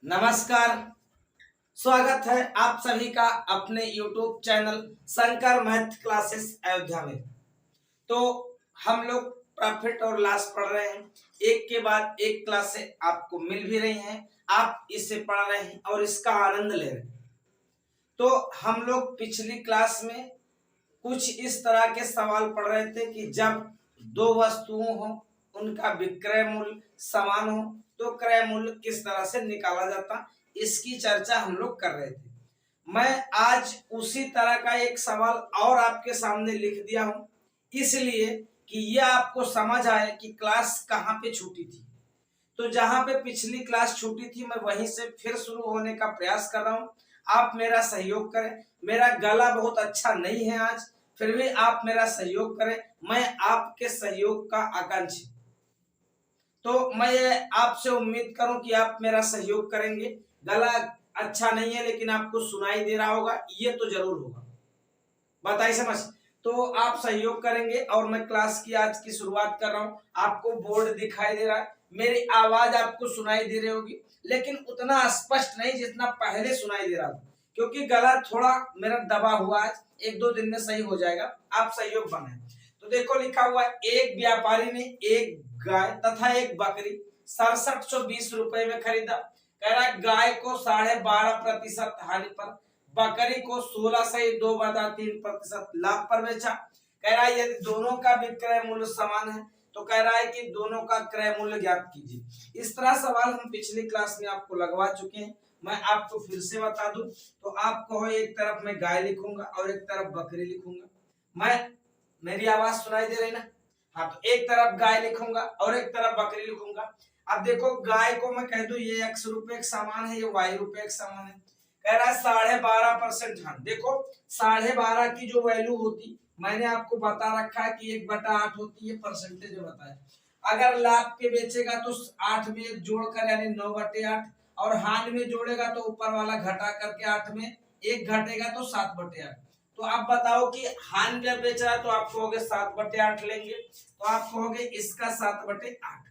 नमस्कार। स्वागत है आप सभी का अपने YouTube channel Shankar math classes Ayodhya में। तो हम लोग प्रॉफिट और लॉस पढ़ रहे हैं, एक के बाद एक क्लास से आपको मिल भी रही हैं, आप इसे पढ़ रहे हैं और इसका आनंद ले रहे हैं। तो हम लोग पिछली क्लास में कुछ इस तरह के सवाल पढ़ रहे थे कि जब दो वस्तुओं हो, उनका विक्रय मूल्य समान हो तो क्रय मूल्य किस तरह से निकाला जाता, इसकी चर्चा हम लोग कर रहे थे। मैं आज उसी तरह का एक सवाल और आपके सामने लिख दिया हूं, इसलिए कि यह आपको समझ आए कि क्लास कहां पे छूटी थी। तो जहां पे पिछली क्लास छूटी थी मैं वहीं से फिर शुरू होने का प्रयास कर रहा हूं। आप मेरा सहयोग करें। मेरा गला बहुत अच्छा नहीं है आज, फिर भी आप मेरा सहयोग करें। मैं आपके सहयोग का आकांक्षी, तो मैं आपसे उम्मीद करूं कि आप मेरा सहयोग करेंगे। गला अच्छा नहीं है लेकिन आपको सुनाई दे रहा होगा, ये तो जरूर होगा। बताइए समझ। तो आप सहयोग करेंगे और मैं क्लास की आज की शुरुआत कर रहा हूं। आपको बोर्ड दिखाई दे रहा है, मेरी आवाज आपको सुनाई दे रही होगी, लेकिन उतना स्पष्ट नहीं जितना पहले सुनाई दे रहा था, क्योंकि गला थोड़ा मेरा दबा हुआ है। एक दो दिन में सही हो जाएगा, आप सहयोग बनाए। तो देखो लिखा हुआ है, एक व्यापारी ने एक गाय तथा एक बकरी 6720 रुपए में खरीदा। कह रहा है गाय को 12.5% हानि पर, बकरी को 16.2/3% लाभ पर बेचा। कह रहा है यदि दोनों का विक्रय मूल्य समान है तो कह रहा है कि दोनों का क्रय मूल्य ज्ञात कीजिए। इस तरह सवाल हम पिछली क्लास में आपको लगवा चुके हैं, मैं आपको फिर से बता दूं। तो आप कहो एक तरफ मैं गाय लिखूंगा और एक तरफ बकरी लिखूंगा। मेरी आवाज सुनाई दे रही ना? हाँ, तो एक तरफ गाय लिखूंगा और एक तरफ बकरी लिखूंगा। अब देखो गाय को मैं कह दूं ये x रुपए का सामान है, ये y रुपए का सामान है। कह रहा है 12.5%। हाँ देखो 12.5 की जो वैल्यू होती, मैंने आपको बता रखा है कि 1/8 होती है, परसेंटेज बताया। अगर लाभ पे बेचेगा तो 8 में 1 जोड़कर यानी 9/8, और हानि में जोड़ेगा तो ऊपर वाला घटा करके 8 में 1 घटेगा तो 7/8। तो आप बताओ कि हानि जब बेच रहा है तो आप कहोगे 7/8 लेंगे, तो आप कहोगे इसका 7/8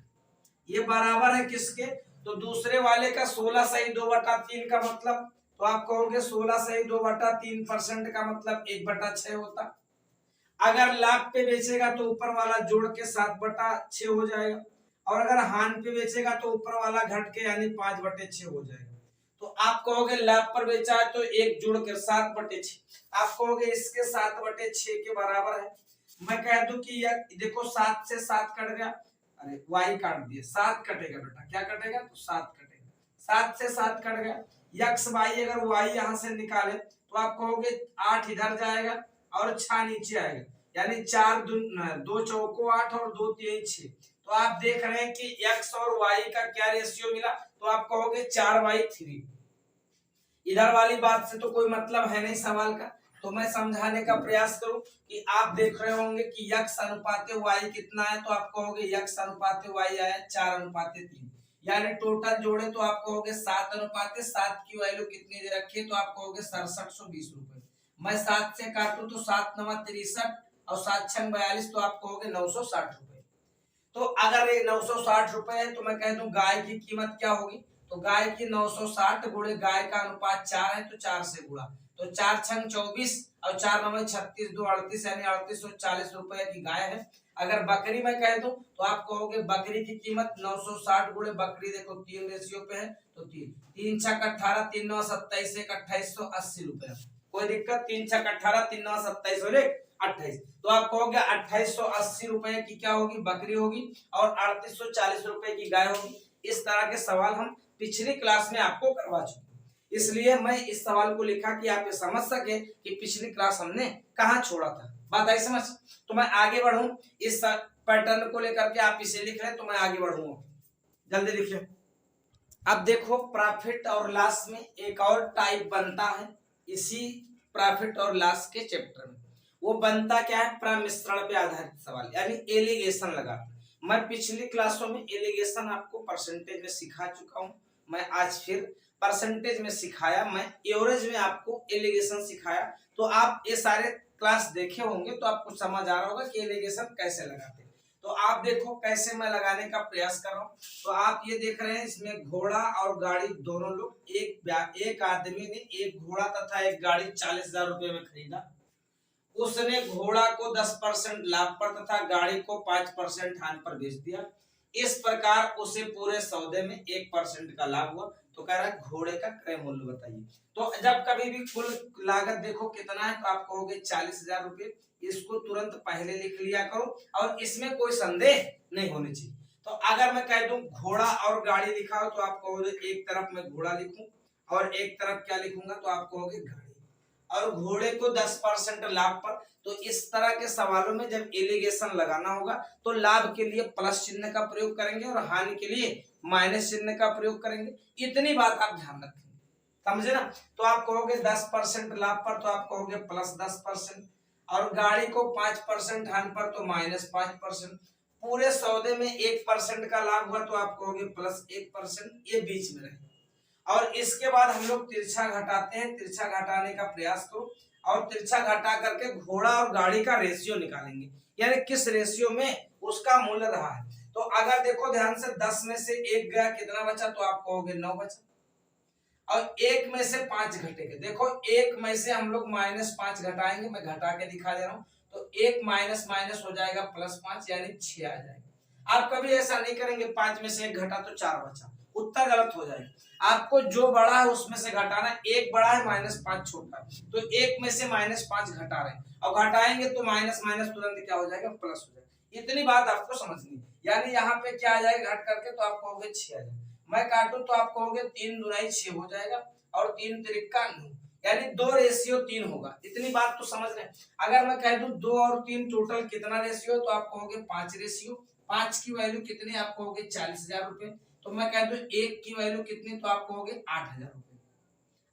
ये बराबर है किसके? तो दूसरे वाले का 16/2/3 का मतलब, तो आप कहोगे 16/2/3% का मतलब 1/6 होता। अगर लाभ पे बेचेगा तो ऊपर वाला जोड़ के 7/6 हो जाएगा, और अगर हानि पे बेचेगा तो ऊपर वाला घट के यानी 5/6 हो जाएगा। तो आप कहोगे लाभ पर बेचा है तो एक जोड़ कर 7/6, आप कहोगे इसके 7/6 के बराबर है। मैं कह दूं कि यह देखो 7 से 7 कट गया, अरे वाई काट दिए, 7 कटेगा बेटा, क्या कटेगा? तो 7 कटेगा। 7 से 7 कट गया, यक्स वाई, अगर वाई यहां से निकाले तो आप कहोगे 8 इधर जाएगा और 6 नीचे आएगा, यानी 4 2 चौको 8 और 2 3 6। तो आप देख रहे हैं कि x और y का क्या रेशियो मिला, तो आप कहोगे 4/3। इधर वाली बात से तो कोई मतलब है नहीं सवाल का, तो मैं समझाने का प्रयास करूं कि आप देख रहे होंगे कि x अनुपात y कितना है, तो आप कहोगे x अनुपात y आया 4:3, यानी टोटल जोड़े तो आप कहोगे 7:7 की वैल्यू कितनी दे रखी है, तो आप कहोगे 6720 रुपए। मैं 7 से काटूं तो 7 9 63 और 7 6 42, तो आप कहोगे 960 रुपए। तो अगर ये 960 रुपए है तो मैं कह दूं गाय की कीमत क्या होगी, तो गाय की 960 गुणे गाय का अनुपात 4 है तो 4 से गुणा, तो 4 छंग 24 और 4 9 36 2 38, यानी 3840 रुपए की गाय है। अगर बकरी मैं कह दूं तो आप कहोगे बकरी की कीमत 960 गुणे बकरी, देखो 3 रेशियो पे है तो 3 3 छक 18 3 9 27 1 2880 रुपए। कोई दिक्कत? 3 छक 18 3 9 27 और 28, तो आप कहोगे 2880 रुपए की क्या होगी? बकरी होगी, और 3840 रुपए की गाय होगी। इस तरह के सवाल हम पिछली क्लास में आपको करवा चुके, इसलिए मैं इस सवाल को लिखा कि आप ये समझ सके कि पिछली क्लास हमने कहां छोड़ा था। बात आई समझ? तो मैं आगे बढ़ूं इस पैटर्न को लेकर के, आप इसे लिख रहे तो मैं आगे बढ़ूंगा, जल्दी लिखिए। अब देखो प्रॉफिट और लॉस में एक और टाइप बनता है इसी प्रॉफिट और लॉस के चैप्टर में। वो बनता क्या है? प्रमिश्रण पे आधारित सवाल, यानी एलिगेशन लगा। मैं पिछली क्लासों में एलिगेशन आपको परसेंटेज में सिखा चुका हूं, मैं आज फिर परसेंटेज में सिखाया, मैं एवरेज में आपको एलिगेशन सिखाया। तो आप ये सारे क्लास देखे होंगे तो आपको समझ आ रहा होगा कि एलिगेशन कैसे लगाते हैं। तो तो आप देखो कैसे मैं लगाने का प्रयास कर रहा हूँ। तो आप ये देख रहे हैं इसमें घोड़ा और गाड़ी दोनों लोग, एक आदमी ने एक घोड़ा तथा एक गाड़ी 40,000 रुपए में खरीदा। उसने घोड़ा को 10% लाभ पर तथा गाड़ी को 5% हानि पर बेच दिया। इस प्रकार उसे पूरे सौदे में 1% का लाभ हुआ। तो कह रहा है घोड़े का क्रय मूल्य बताइए। तो जब कभी भी कुल लागत देखो कितना है तो आप कहोगे 40,000 रुपए। इसको तुरंत पहले लिख लिया करो और इसमें कोई संदेह नहीं होनी चाहिए। तो अगर मैं कह दूं घोड़ा और गाड़ी लिखा हो तो आप कहोगे एक तरफ मैं घोड़ा लिखूं और एक तरफ क्या लिखूंगा तो आप कहोगे गाड़ी, और घोड़े को 10% लाभ पर। तो इस तरह के सवालों में जब एलिगेशन लगाना होगा तो लाभ के लिए प्लस चिन्ह का प्रयोग करेंगे और हानि के लिए माइनस चिन्ह का प्रयोग करेंगे। इतनी बात आप ध्यान रखेंगे, समझे ना। तो आप कहोगे 10% लाभ पर तो आप कहोगे प्लस 10%, और गाड़ी को 5% हानि पर तो माइनस 5%। पूरे सौदे में 1% का लाभ हुआ तो आप कहोगे प्लस 1%। ये बीच में रहे। और इसके बाद हम लोग तिरछा घटाते हैं। तिरछा घटाने का प्रयास करो और तिरछा घटा करके घोड़ा और गाड़ी का रेशियो निकालेंगे, यानी किस रेशियो में उसका मूल्य रहा है। तो अगर देखो ध्यान से 10 में से 1 गया कितना बचा तो आप कहोगे 9 बचा, और 1 में से 5 घटेगा। देखो 1 में से हम लोग -5 घटाएंगे, मैं घटा के दिखा दे रहा हूं। तो 1 माइनस माइनस हो जाएगा +5 यानी 6 आ जाएगा। आप कभी ऐसा नहीं करेंगे 5 में से 1 घटा तो 4 बचा, उत्तर गलत हो जाएगा। आपको जो बड़ा है उसमें से घटाना। 1 बड़ा है -5 छोटा है, तो 1 में से -5 घटा रहे हैं और घटाएंगे तो माइनस माइनस तुरंत क्या हो जाएगा प्लस हो जाएगा। इतनी बात आपको समझनी है। यानी यहाँ पे क्या आ जाएगा घट करके तो आप कहोगे 6 आ जाएगा। मैं काटू तो आप कहोगे 3 दूनी 6 हो जाएगा और 3 तिरिका 9, यानी 2 रेशियो 3 होगा। इतनी बात तो समझ रहे हैं। अगर मैं कह दूं 2 और 3 टोटल कितना रेशियो है तो आप कहोगे 5 रेशियो। 5 की वैल्यू कितनी आप कहोगे 40,000 रुपए। तो मैं कह दूं 1 की वैल्यू कितनी तो आप कहोगे 8,000 रुपए।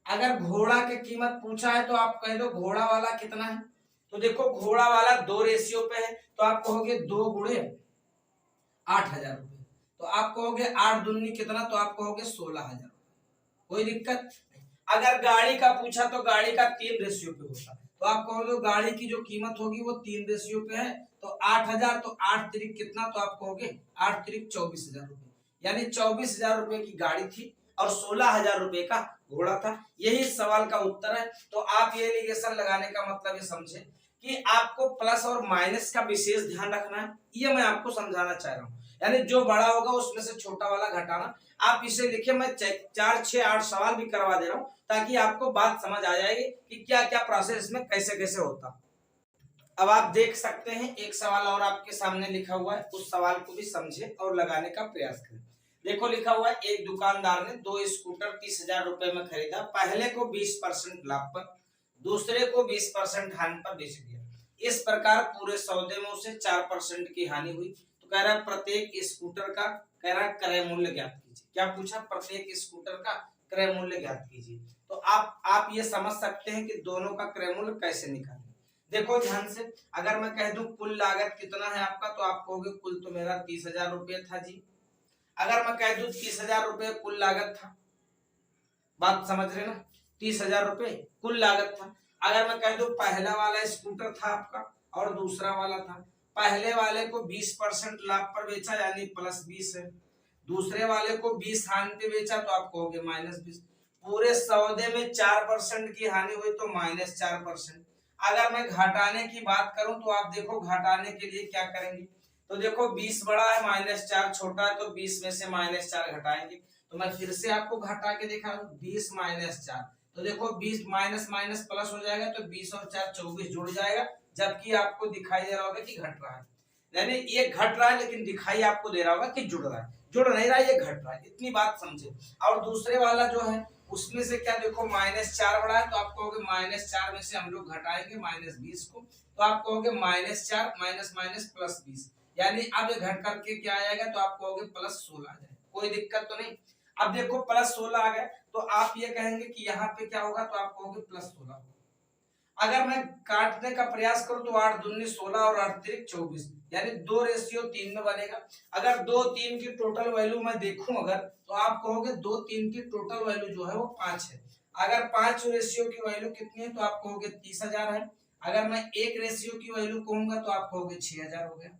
अगर घोड़ा की कीमत पूछा है तो आप कह दो घोड़ा वाला कितना है। तो देखो घोड़ा वाला 2 रेशियो पे है तो आप कहोगे 2 गुणे 8,000 रुपए। तो आप कहोगे 8 दूनी कितना तो आप कहोगे 16,000। कोई दिक्कत नहीं। अगर गाड़ी का पूछा तो गाड़ी का 3 रेशियो पे होता तो आप कहोगे गाड़ी की जो कीमत होगी वो 3 रेशियो पे है। तो 8,000 तो 8 तिरिक कितना तो आप कहोगे 8 तिरिक 24,000 रुपए, यानी 24,000 रुपए की गाड़ी थी और 16,000 रुपए का घोड़ा था। यही सवाल का उत्तर है। तो आप ये एलिगेशन लगाने का मतलब ये समझे कि आपको प्लस और माइनस का विशेष ध्यान रखना है। ये मैं आपको समझाना चाह रहा हूँ, यानी जो बड़ा होगा उसमें से छोटा वाला घटाना। आप इसे लिखिए, मैं 4, 6, 8 सवाल भी करवा दे रहा हूँ ताकि आपको बात समझ आ जाएगी कि क्या क्या प्रोसेस इसमें कैसे कैसे होता। अब आप देख सकते हैं एक सवाल और आपके सामने लिखा हुआ है, उस सवाल को भी समझे और लगाने का प्रयास करें। देखो लिखा हुआ है एक दुकानदार ने 2 स्कूटर 30,000 रुपए में खरीदा। पहले को 20% लाभ पर, दूसरे को 20% हानि पर बेच दिया। इस प्रकार पूरे सौदे में उसे 4% की हानि हुई। तो कह रहा है प्रत्येक स्कूटर का कह रहा है क्रय मूल्य ज्ञात कीजिए। क्या पूछा? प्रत्येक स्कूटर का क्रय मूल्य ज्ञात कीजिए। तो आप ये समझ सकते हैं कि दोनों का क्रय मूल्य कैसे निकालें। देखो ध्यान से, अगर मैं कह दूं कुल लागत कितना है आपका तो आप कहोगे कुल तो मेरा 30,000 रुपये था जी। अगर मैं कह दूं 30,000 रुपये कुल लागत था, बात समझ रहे ना, 30,000 रुपये कुल लागत था। अगर मैं कह दूं पहला वाला स्कूटर था आपका और दूसरा वाला था, पहले वाले को 20% लाभ पर बेचा यानी +20 है, दूसरे वाले को 20 हानि पे बेचा तो आप कहोगे -20। पूरे सौदे में 4% की हानि हुई तो -4%। अगर मैं घटाने की बात करूं तो आप देखो घटाने के लिए क्या करेंगे। तो देखो 20 बड़ा है -4 छोटा है, तो 20 में से -4 घटाएंगे। तो मैं फिर से आपको घटा के दिखा दूं 20 -4, तो देखो 20 माइनस माइनस प्लस हो जाएगा तो 20 और 4 24 जुड़ जाएगा, जबकि आपको दिखाई दे रहा होगा कि घट रहा है। यानी ये घट रहा है लेकिन दिखाई आपको दे रहा होगा कि जुड़ रहा है, जुड़ नहीं रहा है, ये घट रहा है। इतनी बात समझे। और दूसरे वाला जो है उसमें से क्या देखो -4 बड़ा है तो आप कहोगे -4 में से हम लोग घटाएंगे -20 को, तो आप कहोगे -4 माइनस माइनस +20, यानी अब ये घट करके क्या आएगा तो आप कहोगे +16 आ जाएगा। कोई दिक्कत तो नहीं। अब देखो +16 आ गया तो आप ये कहेंगे कि यहाँ पे क्या होगा तो आप कहोगे +16। अगर मैं काटने का प्रयास करूं तो 8 दूनी 16 और 8 तिरिक 24, यानी 2:3 में बनेगा। अगर 2, 3 की टोटल वैल्यू मैं देखूं अगर तो आप कहोगे 2, 3 की टोटल वैल्यू जो है वो 5 है। अगर 5 रेशियो की वैल्यू कितनी है तो आप कहोगे 30,000 है। अगर मैं 1 रेशियो की वैल्यू कहूंगा तो आप कहोगे 6,000 हो गया।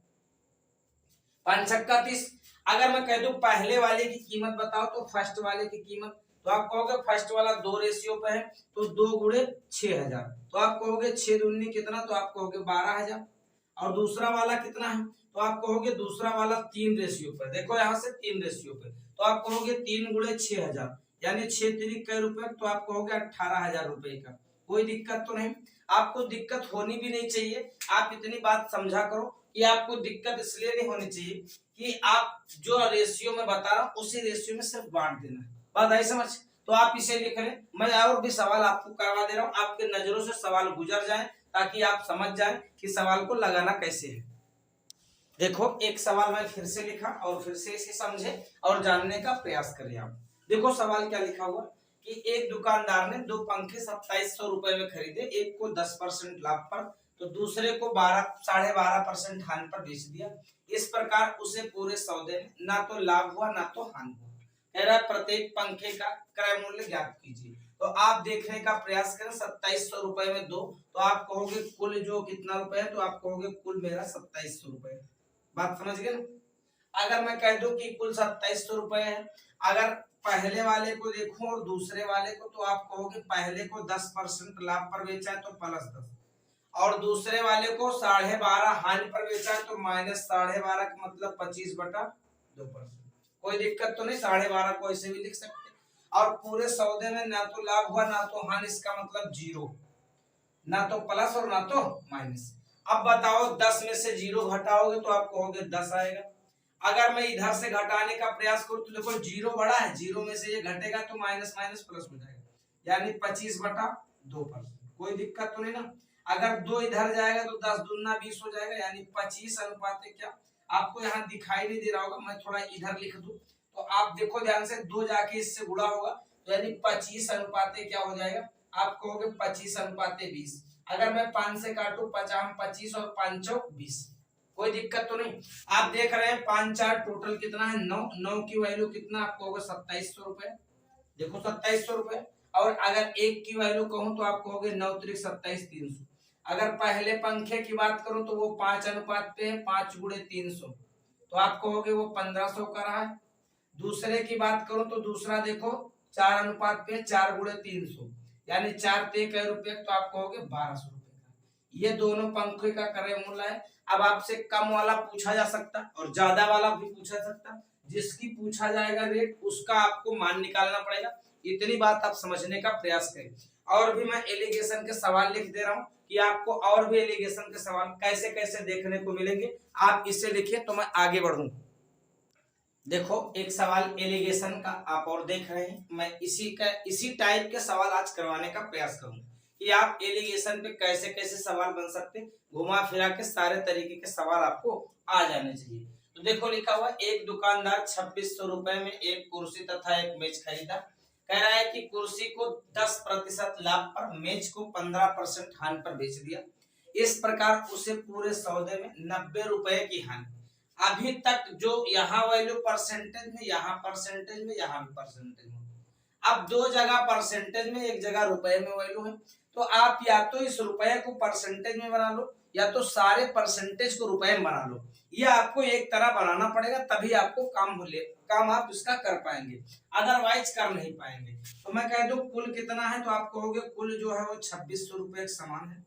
पाँच छक्का 30। अगर मैं कह दूं पहले वाले की कीमत बताओ तो फर्स्ट वाले की कीमत, तो आप कहोगे फर्स्ट वाला 2 रेशियो पे है तो 2 गुणे 6000, तो आप कहोगे 6 दूनी कितना, तो आप कहोगे 12000। और दूसरा वाला कितना है, तो आप कहोगे दूसरा वाला 3 रेशियो पे, देखो यहाँ से 3 रेशियो पे, तो आप कहोगे 3 गुणे 6000 यानी 6 तिरिक कै रुपए, तो आप कहोगे 18000 रुपए का। कोई दिक्कत तो नहीं, आपको दिक्कत होनी भी नहीं चाहिए। आप इतनी बात समझा करो कि आपको दिक्कत इसलिए नहीं होनी चाहिए कि आप जो रेशियो में बता रहा हूं उसी रेशियो में सिर्फ बांट देना है, बात आई समझ। तो आप इसे लिख लें, मैं और भी सवाल आपको करवा दे रहा हूं, आपके नजरों से सवाल गुजर जाए ताकि आप समझ जाएं कि सवाल को लगाना कैसे है। देखो एक सवाल मैं फिर से लिखा और फिर से इसे समझे और जानने का प्रयास करें आप। देखो सवाल क्या लिखा हुआ कि एक दुकानदार ने 2 पंखे 2700 रुपए में खरीदे, एक को 10% लाभ पर तो दूसरे को 12.5% हानि पर बेच दिया। इस प्रकार उसे पूरे सौदे में ना तो लाभ हुआ ना तो हानि हुआ। कह रहा है प्रत्येक पंखे का क्रय मूल्य ज्ञात कीजिए। तो आप देखने का प्रयास करें, 2700 रुपए में 2, तो आप कहोगे कुल जो कितना रुपए है, तो आप कहोगे कुल मेरा 2700 रुपए। बात समझ गए ना। अगर मैं कह दूं कि कुल 2700 रुपए है, अगर पहले वाले को देखूं और दूसरे वाले को, तो आप कहोगे पहले को 10% लाभ पर बेचा है तो +10, और दूसरे वाले को 12.5 हानि पर बेचा है तो -12.5 का मतलब 25/2%। कोई दिक्कत तो नहीं, 12.5 को ऐसे भी लिख सकते। और पूरे सौदे में ना तो लाभ हुआ ना तो हानि, इसका मतलब 0, ना तो प्लस और ना तो माइनस। अब बताओ 10 में से 0 घटाओगे तो आप कहोगे 10 आएगा। अगर मैं इधर से घटाने का प्रयास करूं तो देखो 0 बड़ा है, 0 में से ये घटेगा तो माइनस माइनस प्लस हो जाएगा, यानी 25/2%। कोई दिक्कत तो नहीं ना। अगर 2 इधर जाएगा तो 10 दूना 20 हो जाएगा, यानी 25 अनुपात क्या। आपको यहाँ दिखाई नहीं दे रहा होगा, मैं थोड़ा इधर लिख दूं तो आप देखो ध्यान से, 2 जाके इससे गुणा होगा तो यानी 25 अनुपात क्या हो जाएगा, आप कहोगे 25/20। अगर मैं 5 से काटू 50 25 और 5 20, कोई दिक्कत तो नहीं। आप देख रहे हैं 5 4 टोटल कितना है 9, 9 की वैल्यू कितना आपको होगा 2700 रुपए, देखो 2700 रुपए। और अगर 1 की वैल्यू कहूं तो आप कहोगे 9 त्रिक 27 300। अगर पहले पंखे की बात करूं तो वो 5 अनुपात पे है, 5 गुणे 300, तो आप कहोगे वो 1500 का रहा है। दूसरे की बात करूं तो दूसरा देखो 4 अनुपात पे 4 गुणे 300, यानी 4 ते कै रुपए, तो आप कहोगे 1200 रुपए का। ये दोनों पंखे का क्रय मूल्य है। अब आपसे कम वाला पूछा जा सकता और ज्यादा वाला भी पूछा सकता, जिसकी पूछा जाएगा रेट उसका आपको मान निकालना पड़ेगा। इतनी बात आप समझने का प्रयास करें। और भी मैं एलिगेशन के सवाल लिख दे रहा हूं कि आपको और भी एलिगेशन के सवाल कैसे कैसे देखने को मिलेंगे, आप इसे लिखिए तो मैं आगे बढ़ूं। देखो एक सवाल एलिगेशन का आप और देख रहे हैं, मैं इसी टाइप के सवाल आज करवाने का प्रयास करूंगा कि आप एलिगेशन पे कैसे कैसे सवाल बन सकते हैं, घुमा फिरा के सारे तरीके के सवाल आपको आ जाने चाहिए। तो देखो लिखा हुआ, एक दुकानदार 2600 रुपए में एक कुर्सी तथा एक मेज खरीदा। कह रहा है कि कुर्सी को 10% लाभ पर, मेज को 15% हानि पर बेच दिया। इस प्रकार उसे पूरे सौदे में 90 रुपए की हानि। अभी तक जो यहाँ वैल्यू परसेंटेज में, यहाँ परसेंटेज में, यहाँ भी परसेंटेज में, अब 2 जगह परसेंटेज में, एक जगह रुपए में वैल्यू है, तो आप या तो इस रुपए को परसेंटेज में बना लो या तो सारे परसेंटेज को रुपए में बना लो। ये आपको एक तरह बनाना पड़ेगा, तभी आपको काम आप इसका कर पाएंगे, अदरवाइज कर नहीं पाएंगे। तो मैं कह दूं कुल कितना है, तो आप कहोगे कुल जो है वो 2600 रुपए एक समान है।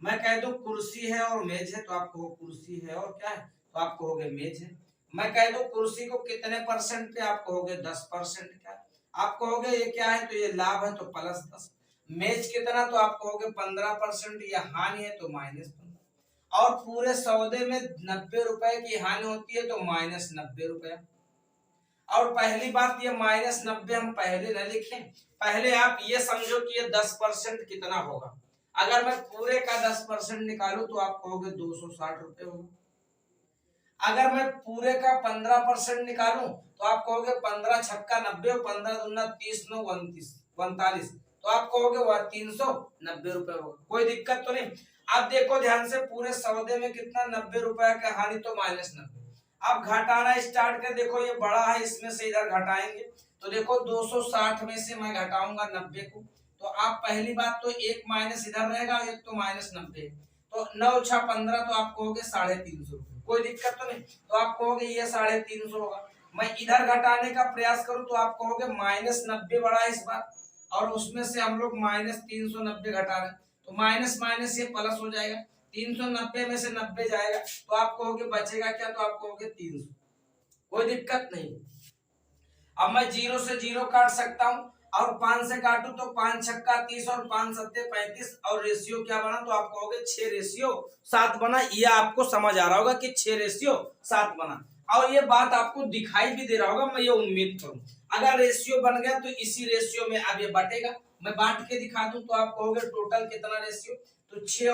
मैं कह दूं कुर्सी है और मेज है, तो आप कहो कुर्सी है और क्या है, तो आप कहोगे मेज है। मैं कह दूं कुर्सी को कितने परसेंट पे, आप कहोगे 10% का। आप कहोगे ये क्या है, तो ये लाभ है तो +10। मेज कितना, तो आप कहोगे 15%, या हानि है तो -15। और पूरे सौदे में 90 रुपए की हानि होती है तो -90 रुपए। और पहली बात ये -90 हम पहले न लिखें, पहले आप ये समझो कि ये 10% कितना होगा। अगर मैं पूरे का 10% निकालूं तो आप कहोगे 260 रुपए होगा। अगर मैं पूरे का 15% निकालूं तो आप कहोगे 15 छक्का 90 और 15 दूना 30 9 39, तो आप कहोगे वह 390 रुपए होगा। कोई दिक्कत तो नहीं। अब देखो ध्यान से, पूरे सौदे में कितना 90 रुपए का हानि तो -90। अब घटाना स्टार्ट कर, देखो ये बड़ा है, इसमें से इधर घटाएंगे तो देखो 260 में से मैं घटाऊंगा 90 को, तो आप पहली बात तो एक माइनस इधर रहेगा, एक तो -90। तो 9 6 15 तो आप कहोगे 350 रुपये, कोई दिक्कत तो नहीं। तो आप कहोगे ये 350 होगा। मैं इधर घटाने का प्रयास करूं तो आप कहोगे -90 बड़ा है इस बार, और उसमें से हम लोग -390 घटा रहे हैं, तो माइनस माइनस ये प्लस हो जाएगा। 390 में से 90 जाएगा तो आप कहोगे बचेगा क्या, तो आप कहोगे 300, कोई दिक्कत नहीं। अब मैं 0 से 0 काट सकता हूं, और 5 से काटू तो 5 छक्का 30 और 5 सत्ते 35, और रेशियो क्या बना, तो आप कहोगे 6:7 बना। ये आपको समझ आ रहा होगा कि 6:7 बना, और ये बात आपको दिखाई भी दे रहा होगा, मैं ये उम्मीद करूं। अगर रेशियो बन गया तो इसी रेशियो में अब ये बटेगा, मैं बांट के दिखा दूं तो आप कहोगे टोटल कितना रेशियो, तो 6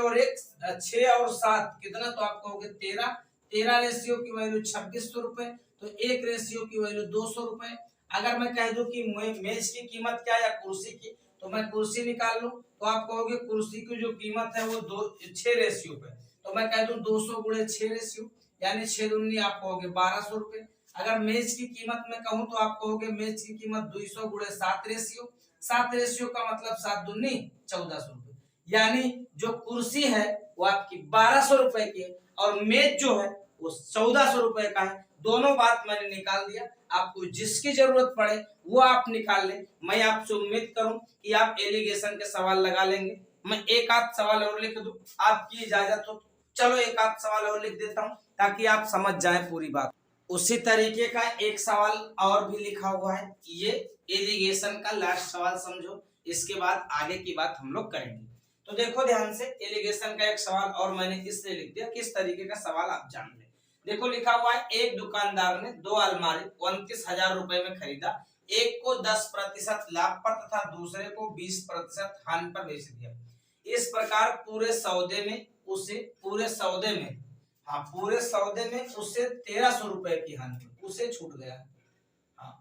और 7 कितना, तो आप कहोगे 13 रेशियो की वैल्यू 2600 रुपए, तो एक रेशियो की वैल्यू 200 रुपए। अगर मैं कह दूं कि मेज की कीमत क्या है या कुर्सी की, तो मैं कुर्सी निकाल लूं तो आप कहोगे कुर्सी की जो कीमत है वो 6 रेशियो पे, तो मैं कह दूं 200 गुणे 6 रेशियो, यानी 6 दूनी आप कहोगे 1200 रुपए। अगर मेज की कीमत में कहूं तो आप कहोगे मेज की कीमत 200 गुणे 7 रेशियो, 7 रेशियो का मतलब 7 दूनी 1400 रुपए, यानी जो कुर्सी है वो आपकी 1200 रुपए की है, और मेज जो है वो 1400 रुपए का है। दोनों बात मैंने निकाल दिया, आपको जिसकी जरूरत पड़े वो आप निकाल लें। मैं आपसे उम्मीद करूं कि आप एलिगेशन के सवाल लगा लेंगे। मैं एक आध सवाल और लिख दूं, आपकी इजाजत हो, चलो एक आध सवाल और लिख देता हूं ताकि आप समझ जाएं पूरी बात। उसी तरीके का एक सवाल और भी लिखा हुआ है, ये एलिगेशन का लास्ट सवाल समझो, इसके बाद आगे की बात हम लोग करेंगे। तो देखो ध्यान से, एलिगेशन का एक सवाल और मैंने इसलिए लिख दिया, किस तरीके का सवाल आप जान ले। देखो लिखा हुआ है, एक दुकानदार ने 2 अलमारी 29,000 रुपए में खरीदा, एक को 10% लाभ पर तथा दूसरे को 20% हानि पर बेच दिया। इस प्रकार पूरे सौदे में उसे 1300 रुपए की हानि, उसे छूट गया।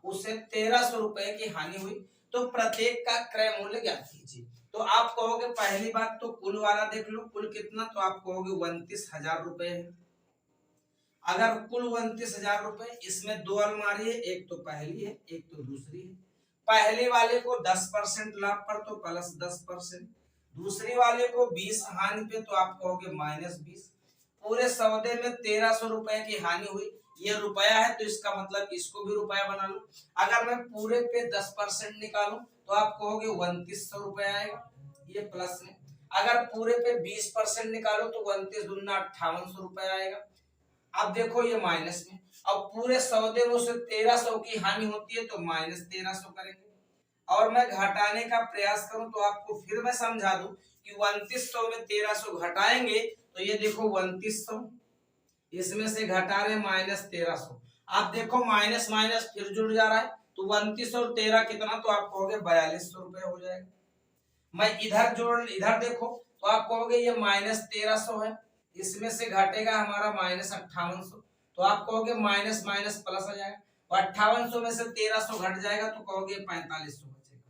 उसे 1300 रुपए की हानि हुई, तो प्रत्येक का क्रय मूल्य ज्ञात कीजिए। तो आप कहोगे पहली बात तो कुल वाला देख लो, कुल कितना, तो आप कहोगे 29,000 रुपए है। अगर कुल 29,000 रुपए, इसमें 2 अलमारी है, एक तो पहली है एक तो दूसरी है। पहले वाले को 10% लाभ पर तो +10%, दूसरी वाले को 20 हानि पे तो आप कहोगे -20। पूरे सौदे में 1300 रुपए की हानि हुई, ये रुपया है तो इसका मतलब इसको भी रुपया बना लो। अगर मैं पूरे पे 10% निकालूं तो आप कहोगे 2900 रुपए आएगा, ये प्लस में। अगर पूरे पे 20% निकालो तो 29 दूना 5800 रुपए आएगा। अब देखो ये माइनस में, अब पूरे सौदे में उसे 1300 की हानि होती है तो -1300 करेंगे। और मैं घटाने का प्रयास करूं तो आपको फिर मैं समझा दूं कि 2900 में 1300 घटाएंगे तो ये देखो 2900, इसमें से घटा रहे -1300। आप देखो माइनस माइनस फिर जुड़ जा रहा है, तो 29 और 13 कितना, तो आप कहोगे 4200 रुपए हो जाएगा। मैं इधर देखो तो आप कहोगे ये -1300 है, इसमें से घटेगा हमारा -5800, तो आप कहोगे माइनस माइनस प्लस आ जाएगा, और 5800 में से 1300 घट जाएगा तो कहोगे 4500 बचेगा।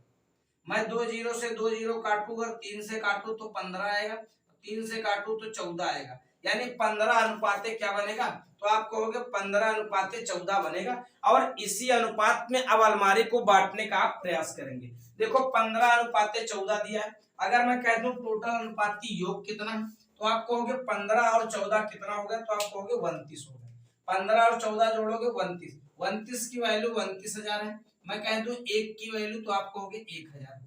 मैं 2 जीरो से 2 जीरो काटू, अगर 3 से काटू तो 15 आएगा, 3 से काटू तो 14 आएगा, यानी 15 अनुपाते क्या बनेगा, तो आप कहोगे 15 अनुपाते 14 बनेगा। और इसी अनुपात में अब अलमारी को बांटने का आप प्रयास करेंगे। देखो 15 अनुपाते 14 दिया है, अगर मैं कह दूं टोटल अनुपात की योग कितना है, तो आप कहोगे 15 और 14 कितना हो गया, तो आप कहोगे 29 हो गया। 15 और 14 जोड़ोगे 29, 29 की वैल्यू 29,000 है। मैं कह दूं 1 की वैल्यू, तो आप कहोगे 1000,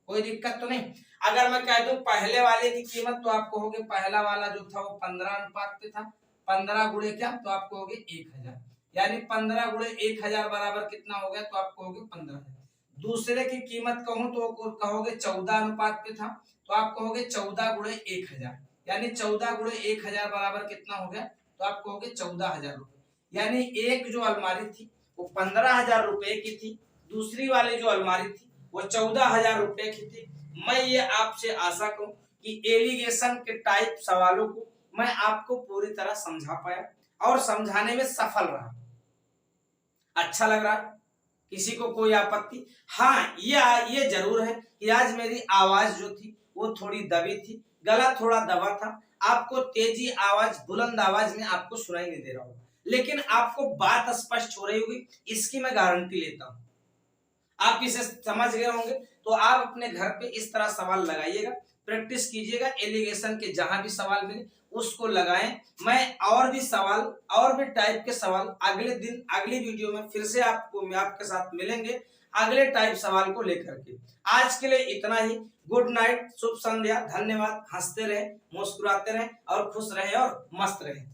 कोई दिक्कत तो नहीं। अगर मैं कह दूं पहले वाले की कीमत, तो आप कहोगे पहला वाला जो था वो 15 अनुपात पे था, 15 गुणे क्या, तो आप कहोगे 1000, यानी 15 गुणे 1000 बराबर कितना हो गया, तो आप कहोगे 15,000। दूसरे की कीमत कहूं तो कहोगे 14 अनुपात पे था, तो आप कहोगे 14 गुणे 1000, यानी 14 गुणे 1000 बराबर कितना हो गया, तो आप कहोगे 14,000 रुपए। यानी एक जो अलमारी थी वो 15,000 रुपए की थी, दूसरी वाली जो अलमारी थी वो 14,000 रुपए की थी। मैं ये आपसे आशा करूं कि एलिगेशन के टाइप सवालों को मैं आपको पूरी तरह समझा पाया और समझाने में सफल रहा। अच्छा लग रहा है, किसी को कोई आपत्ति? हाँ, ये जरूर है कि आज मेरी आवाज जो थी वो थोड़ी दबी थी, गला थोड़ा दबा था, आपको तेजी आवाज, बुलंद आवाज में आपको सुनाई नहीं दे रहा होगा, लेकिन आपको बात स्पष्ट हो रही होगी, इसकी मैं गारंटी लेता हूं। आप इसे समझ गए होंगे, तो आप अपने घर पे इस तरह सवाल लगाइएगा प्रैक्टिस कीजिएगा, एलिगेशन के जहां भी सवाल मिले उसको लगाएं। मैं और भी सवाल और भी टाइप के सवाल अगले दिन अगली वीडियो में फिर से आपके साथ मिलेंगे अगले टाइप सवाल को लेकर के। आज के लिए इतना ही। गुड नाइट, शुभ संध्या, धन्यवाद। हंसते रहें, मुस्कुराते रहें और खुश रहें और मस्त रहें।